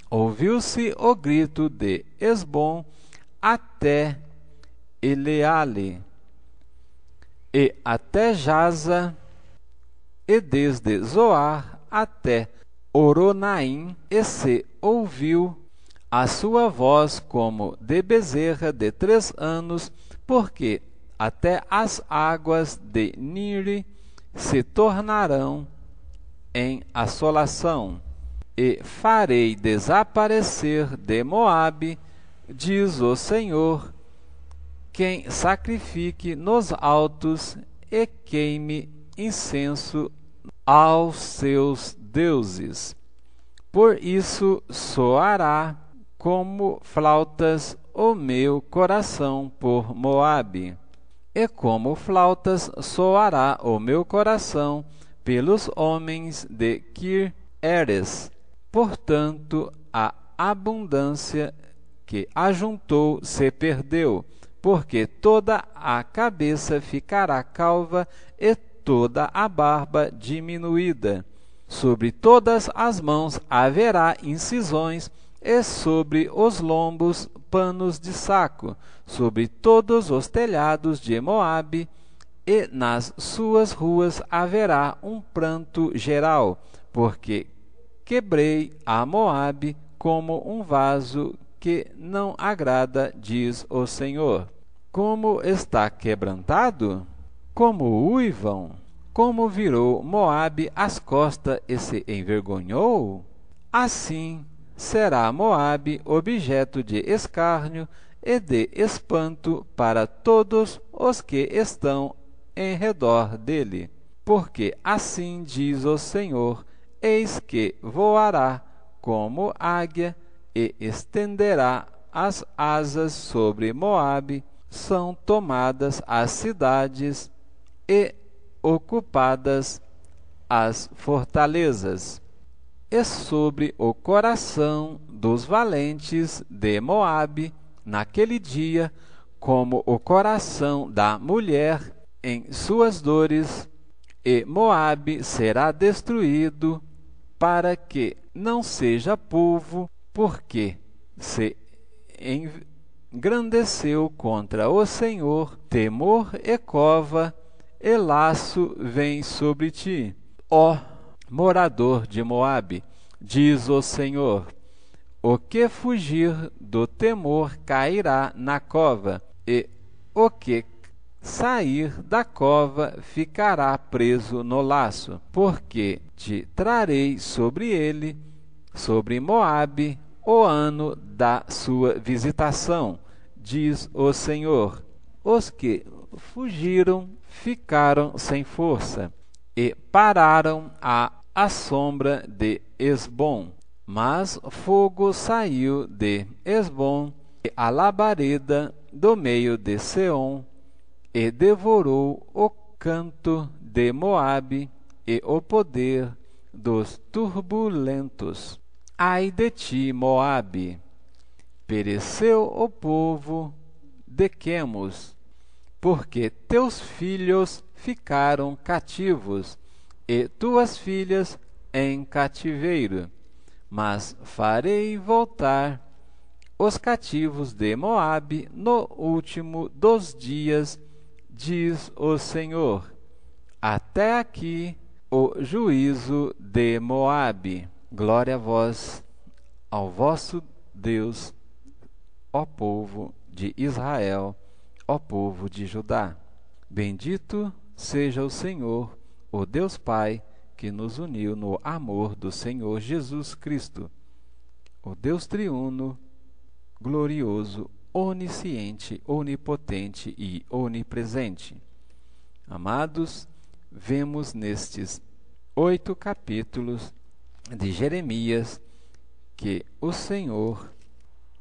Ouviu-se o grito de Esbom até Eleale, e até Jaza, e desde Zoar até Oronaim, e se ouviu a sua voz como de bezerra de 3 anos, porque até as águas de Nire se tornarão em assolação. E farei desaparecer de Moabe, diz o Senhor, quem sacrifique nos altos e queime incenso aos seus deuses. Por isso soará como flautas o meu coração por Moabe, e como flautas soará o meu coração pelos homens de Kir-Eres. Portanto, a abundância que ajuntou se perdeu, porque toda a cabeça ficará calva e toda a barba diminuída. Sobre todas as mãos haverá incisões, e sobre os lombos panos de saco, sobre todos os telhados de Moabe, e nas suas ruas haverá um pranto geral, porque quebrei a Moabe como um vaso que não agrada, diz o Senhor. Como está quebrantado? Como uivam? Como virou Moabe as costas e se envergonhou? Assim será Moabe objeto de escárnio e de espanto para todos os que estão em redor dele. Porque assim diz o Senhor: eis que voará como águia e estenderá as asas sobre Moabe. São tomadas as cidades e ocupadas as fortalezas. E sobre o coração dos valentes de Moabe, naquele dia, como o coração da mulher em suas dores, e Moabe será destruído, para que não seja povo, porque se engrandeceu contra o Senhor. Temor e cova e laço vem sobre ti, ó morador de Moabe, diz o Senhor. O que fugir do temor cairá na cova, e o que sair da cova ficará preso no laço, porque te trarei sobre ele, sobre Moabe, o ano da sua visitação, diz o Senhor. Os que fugiram ficaram sem força e pararam à sombra de Esbom. Mas fogo saiu de Esbom e a labareda do meio de Seom, e devorou o canto de Moabe e o poder dos turbulentos. Ai de ti, Moabe! Pereceu o povo de Quemos, porque teus filhos ficaram cativos, e tuas filhas em cativeiro. Mas farei voltar os cativos de Moabe no último dos dias, diz o Senhor. Até aqui o juízo de Moabe. Glória a vós, ao vosso Deus, ó povo de Israel, ó povo de Judá. Bendito seja o Senhor, o Deus Pai, que nos uniu no amor do Senhor Jesus Cristo, o Deus triuno, glorioso, onisciente, onipotente e onipresente. Amados, vemos nestes 8 capítulos de Jeremias que o Senhor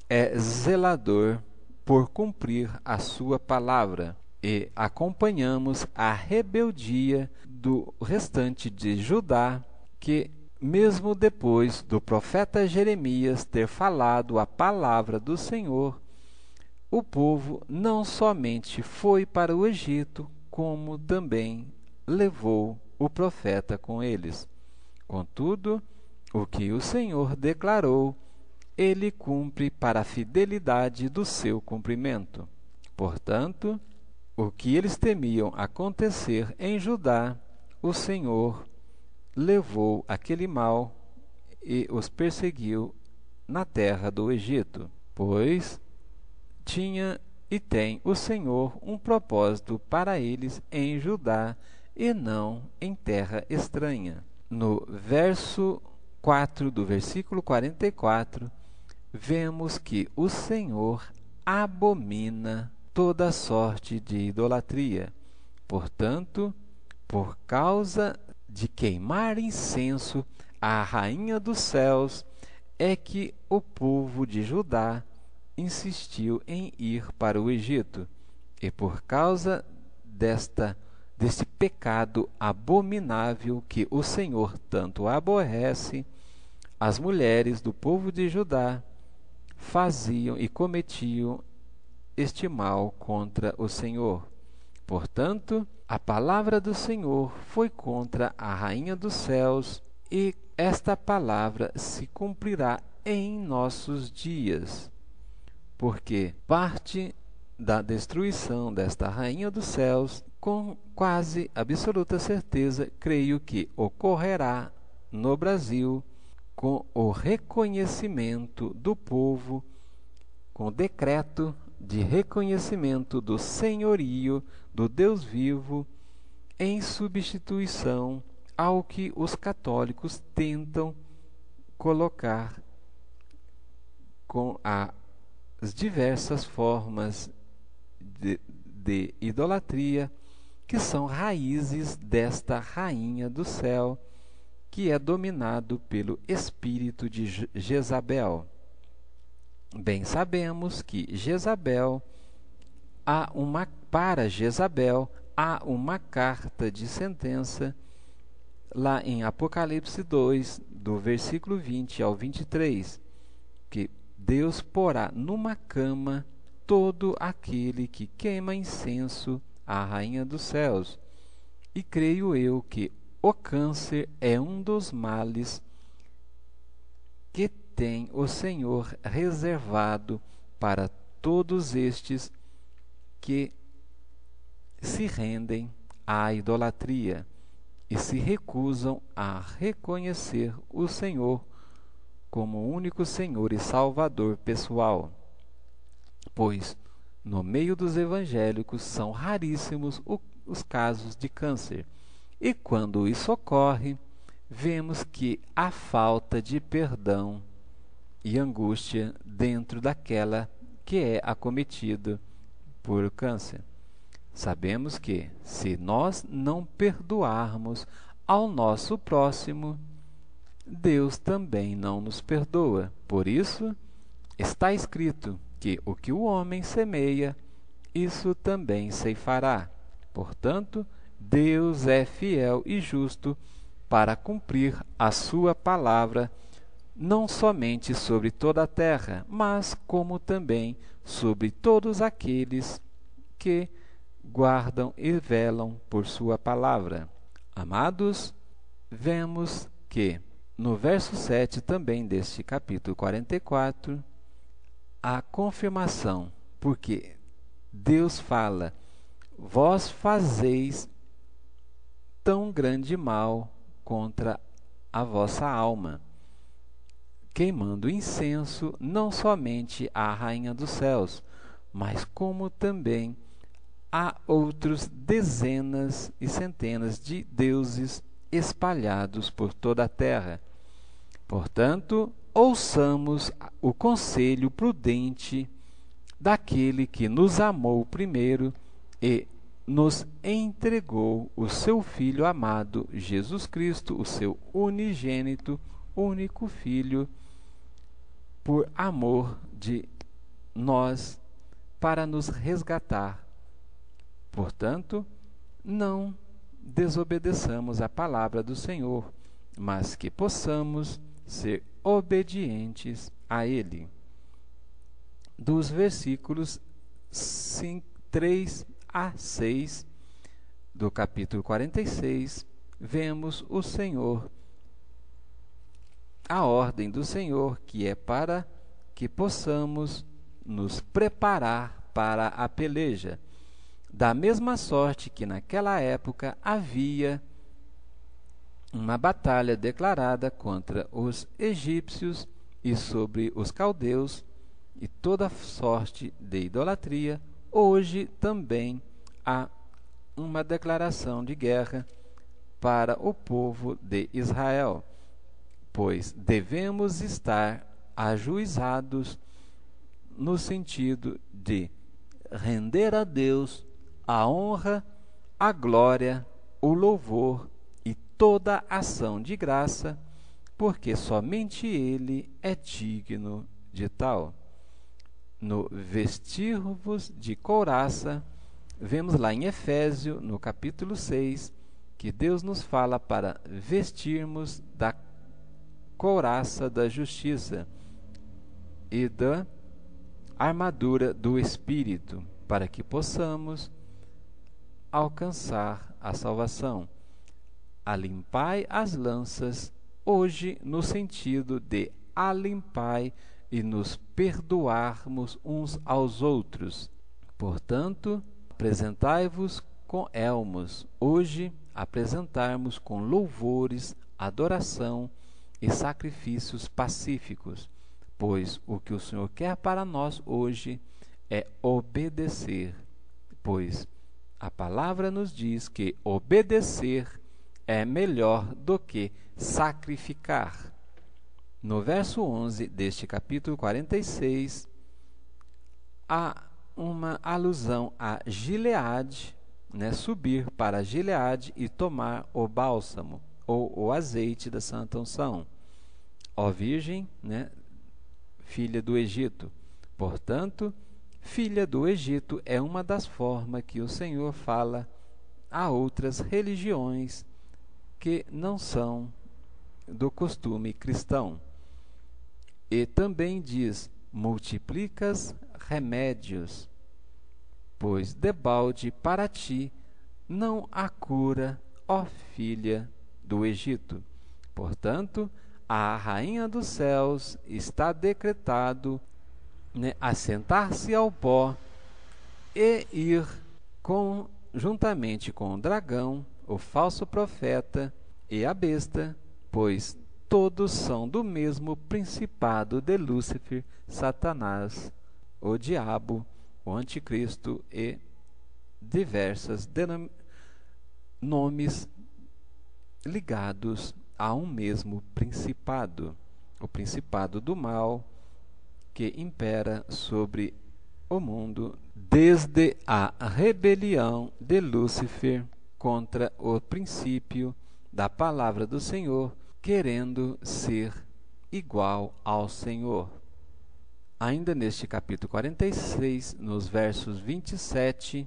é zelador por cumprir a sua palavra, e acompanhamos a rebeldia do restante de Judá, que mesmo depois do profeta Jeremias ter falado a palavra do Senhor, o povo não somente foi para o Egito, como também levou o profeta com eles. Contudo, o que o Senhor declarou, ele cumpre para a fidelidade do seu cumprimento. Portanto, o que eles temiam acontecer em Judá, o Senhor levou aquele mal e os perseguiu na terra do Egito, pois tinha e tem o Senhor um propósito para eles em Judá e não em terra estranha. No verso 4 do versículo 44, vemos que o Senhor abomina toda sorte de idolatria. Portanto, por causa de queimar incenso à Rainha dos Céus, é que o povo de Judá insistiu em ir para o Egito. E por causa deste pecado abominável que o Senhor tanto aborrece, as mulheres do povo de Judá faziam e cometiam este mal contra o Senhor. Portanto, a palavra do Senhor foi contra a Rainha dos Céus, e esta palavra se cumprirá em nossos dias, porque parte da destruição desta Rainha dos Céus, com quase absoluta certeza, creio que ocorrerá no Brasil, com o reconhecimento do povo, com o decreto de reconhecimento do senhorio do Deus vivo, em substituição ao que os católicos tentam colocar com as diversas formas de idolatria, que são raízes desta Rainha do Céu, que é dominado pelo espírito de Jezabel. Bem sabemos que para Jezabel há uma carta de sentença lá em Apocalipse 2, do versículo 20 ao 23, que Deus porá numa cama todo aquele que queima incenso à Rainha dos Céus. E creio eu que o câncer é um dos males que tem o Senhor reservado para todos estes que se rendem à idolatria e se recusam a reconhecer o Senhor como o único Senhor e Salvador pessoal. Pois, no meio dos evangélicos, são raríssimos os casos de câncer. E quando isso ocorre, vemos que há falta de perdão e angústia dentro daquela que é acometida por câncer. Sabemos que, se nós não perdoarmos ao nosso próximo, Deus também não nos perdoa. Por isso, está escrito que o que o homem semeia, isso também ceifará. Portanto, Deus é fiel e justo para cumprir a sua palavra, não somente sobre toda a terra, mas como também sobre todos aqueles que guardam e velam por sua palavra. Amados, vemos que no verso 7 também deste capítulo 44, a confirmação, porque Deus fala: vós fazeis tão grande mal contra a vossa alma, queimando incenso não somente à Rainha dos Céus, mas como também a outros dezenas e centenas de deuses espalhados por toda a terra. Portanto, ouçamos o conselho prudente daquele que nos amou primeiro e nos entregou o seu Filho amado, Jesus Cristo, o seu unigênito, único Filho, por amor de nós, para nos resgatar. Portanto, não desobedeçamos a palavra do Senhor, mas que possamos ser obedientes a Ele. Dos versículos 3 a 6 do capítulo 46, vemos o Senhor, a ordem do Senhor, que é para que possamos nos preparar para a peleja. Da mesma sorte que naquela época havia uma batalha declarada contra os egípcios e sobre os caldeus e toda sorte de idolatria, hoje também há uma declaração de guerra para o povo de Israel, pois devemos estar ajuizados no sentido de render a Deus a honra, a glória, o louvor e toda ação de graça, porque somente Ele é digno de tal. No vestir-vos de couraça, vemos lá em Efésio, no capítulo 6, que Deus nos fala para vestirmos da couraça da justiça e da armadura do Espírito, para que possamos alcançar a salvação. Alimpai as lanças, hoje no sentido de alimpai e nos perdoarmos uns aos outros. Portanto, apresentai-vos com elmos, hoje apresentarmos com louvores, adoração e sacrifícios pacíficos, pois o que o Senhor quer para nós hoje é obedecer, pois a palavra nos diz que obedecer é melhor do que sacrificar. No verso 11 deste capítulo 46, há uma alusão a Gileade, subir para Gileade e tomar o bálsamo, ou o azeite da santa unção. Ó Virgem, filha do Egito. Portanto, filha do Egito é uma das formas que o Senhor fala a outras religiões que não são do costume cristão. E também diz: multiplicas remédios, pois debalde para ti não há cura, ó filha do Egito. Portanto, a rainha dos céus está decretado assentar-se ao pó e ir juntamente com o dragão, o falso profeta e a besta, pois todos são do mesmo principado de Lúcifer, Satanás, o diabo, o anticristo e diversos nomes ligados a um mesmo principado, o principado do mal que impera sobre o mundo desde a rebelião de Lúcifer contra o princípio da palavra do Senhor, querendo ser igual ao Senhor. Ainda neste capítulo 46, nos versos 27,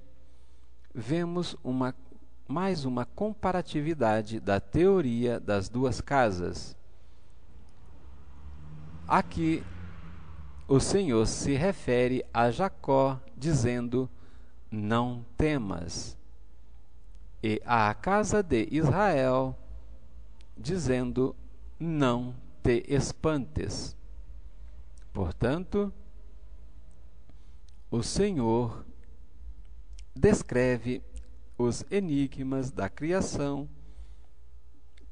vemos mais uma comparatividade da teoria das duas casas. Aqui o Senhor se refere a Jacó, dizendo: não temas, e à casa de Israel, dizendo: não te espantes. Portanto, o Senhor descreve os enigmas da criação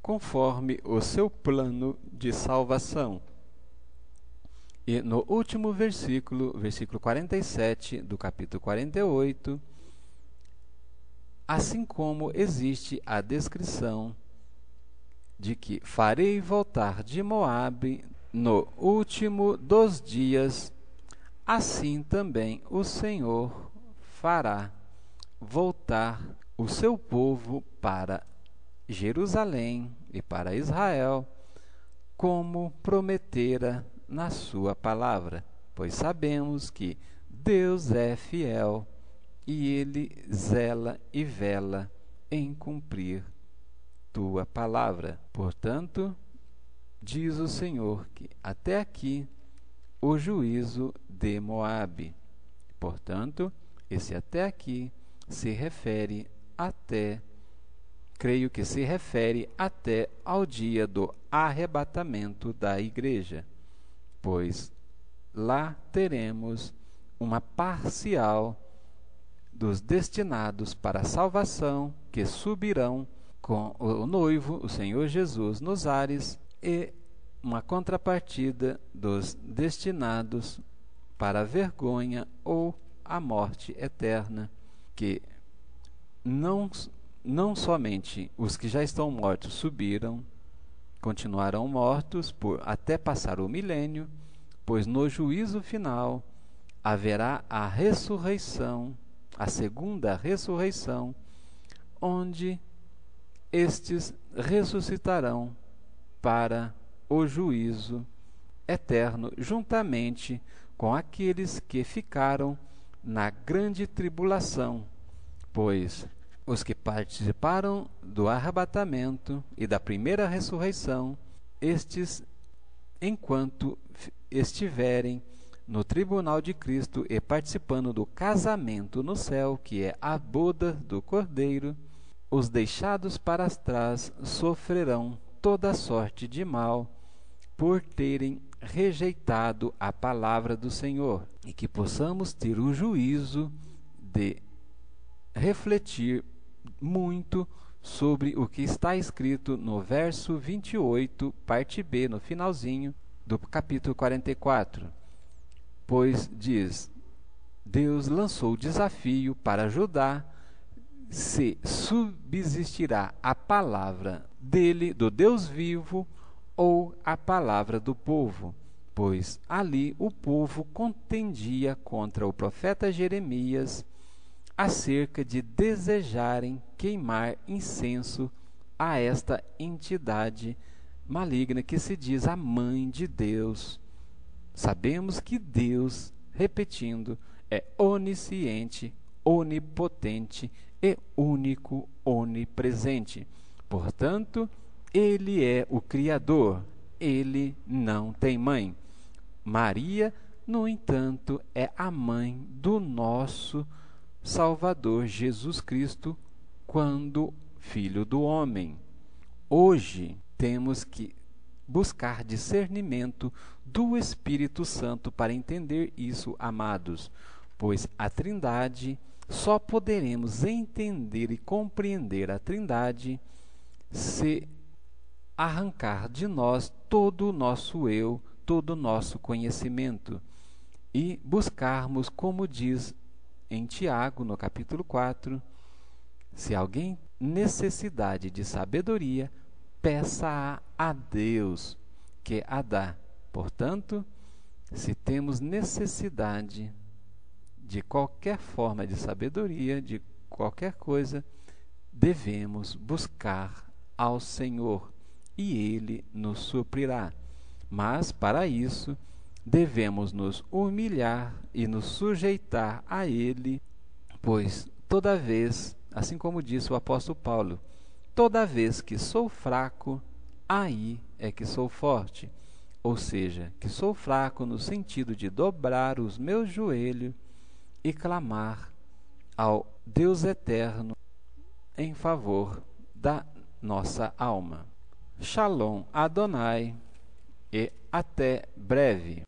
conforme o seu plano de salvação. E no último versículo 47 do capítulo 48, assim como existe a descrição de que farei voltar de Moabe no último dos dias, assim também o Senhor fará voltar o seu povo para Jerusalém e para Israel, como prometera na sua palavra, pois sabemos que Deus é fiel e ele zela e vela em cumprir tua palavra. Portanto, diz o Senhor que até aqui o juízo de Moabe. Portanto, esse até aqui se refere creio que se refere até ao dia do arrebatamento da igreja, pois lá teremos uma parcial dos destinados para a salvação que subirão com o noivo, o Senhor Jesus, nos ares, e uma contrapartida dos destinados para a vergonha ou a morte eterna, que não somente os que já estão mortos subiram, continuarão mortos até passar o milênio, pois no juízo final haverá a ressurreição, a segunda ressurreição, onde estes ressuscitarão para o juízo eterno, juntamente com aqueles que ficaram na grande tribulação, pois os que participaram do arrebatamento e da primeira ressurreição, estes, enquanto estiverem no tribunal de Cristo e participando do casamento no céu, que é a boda do Cordeiro, os deixados para trás sofrerão toda sorte de mal por terem rejeitado a palavra do Senhor, e que possamos ter o juízo de refletir muito sobre o que está escrito no verso 28, parte B, no finalzinho do capítulo 44. Pois diz: Deus lançou o desafio para Judá se subsistirá a palavra dele, do Deus vivo, ou a palavra do povo, pois ali o povo contendia contra o profeta Jeremias acerca de desejarem queimar incenso a esta entidade maligna que se diz a mãe de Deus. Sabemos que Deus, repetindo, é onisciente, onipotente e único, onipresente. Portanto, ele é o Criador, ele não tem mãe. Maria, no entanto, é a mãe do nosso Salvador Jesus Cristo, quando Filho do homem. Hoje temos que buscar discernimento do Espírito Santo para entender isso, amados, pois a Trindade, só poderemos entender e compreender a Trindade se arrancar de nós todo o nosso eu, todo o nosso conhecimento e buscarmos, como diz em Tiago, no capítulo 4, se alguém necessidade de sabedoria, peça a Deus, que a dá. Portanto, se temos necessidade de qualquer forma de sabedoria, de qualquer coisa, devemos buscar ao Senhor, e Ele nos suprirá. Mas, para isso, devemos nos humilhar e nos sujeitar a Ele, pois toda vez, assim como disse o apóstolo Paulo, toda vez que sou fraco, aí é que sou forte. Ou seja, que sou fraco no sentido de dobrar os meus joelhos e clamar ao Deus eterno em favor da nossa alma. Shalom Adonai e até breve.